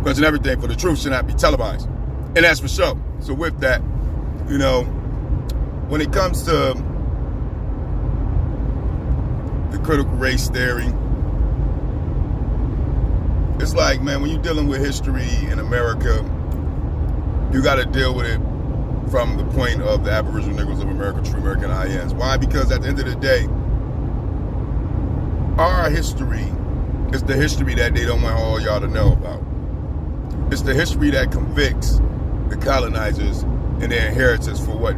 question everything, for the truth should not be televised. And that's for sure. So with that, you know, when it comes to the critical race theory, it's like, man, when you're dealing with history in America, you got to deal with it from the point of the Aboriginal Negroes of America, true American INs. Why? Because at the end of the day, our history is the history that they don't want all y'all to know about. It's the history that convicts the colonizers and their inheritors for what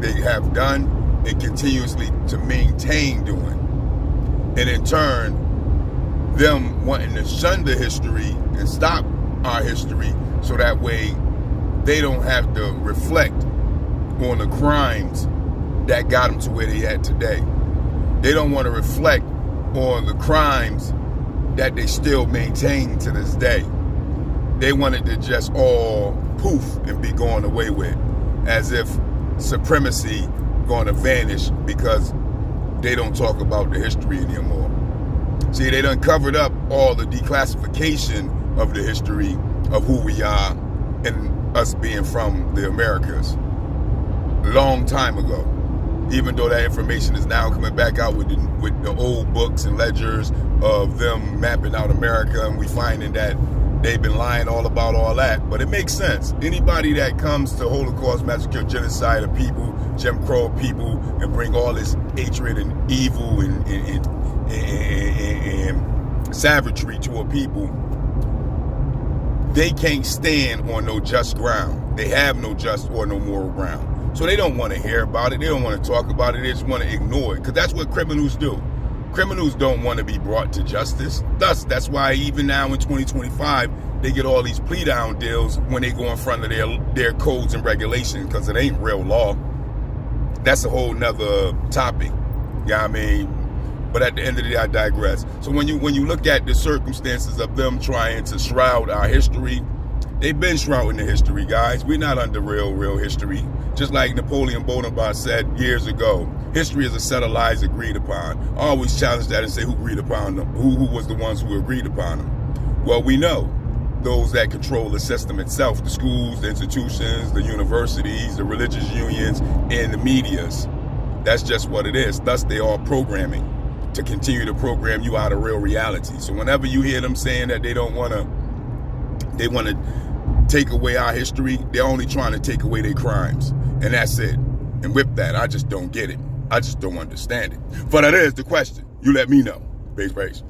they have done and continuously to maintain doing. And in turn, them wanting to shun the history and stop our history so that way they don't have to reflect on the crimes that got them to where they at today. They don't want to reflect on the crimes that they still maintain to this day. They wanted to just all poof and be going away with, as if supremacy going to vanish because they don't talk about the history anymore. See, they done covered up all the declassification of the history of who we are and us being from the Americas long time ago. Even though that information is now coming back out with the old books and ledgers of them mapping out America, and we finding that they've been lying all about all that. But it makes sense. Anybody that comes to Holocaust, massacre, genocide of people, Jim Crow people, and bring all this hatred and evil and savagery to a people, they can't stand on no just ground. They have no just or no moral ground. So they don't want to hear about it. They don't want to talk about it. They just want to ignore it, because that's what criminals do. Criminals don't want to be brought to justice. Thus, that's why even now in 2025, they get all these plea down deals when they go in front of their codes and regulations, because it ain't real law. That's a whole nother topic. You know what I mean? But at the end of the day, I digress. So when you look at the circumstances of them trying to shroud our history, they've been shrouding the history, guys. We're not under real history. Just like Napoleon Bonaparte said years ago, history is a set of lies agreed upon. I always challenge that and say who agreed upon them, who was the ones who agreed upon them. Well, we know those that control the system itself, the schools, the institutions, the universities, the religious unions, and the medias. That's just what it is. Thus, they are programming to continue to program you out of real reality. So whenever you hear them saying that they want to take away our history, they're only trying to take away their crimes. And that's it. And with that, I just don't get it. I just don't understand it. But that is the question. You let me know. Base.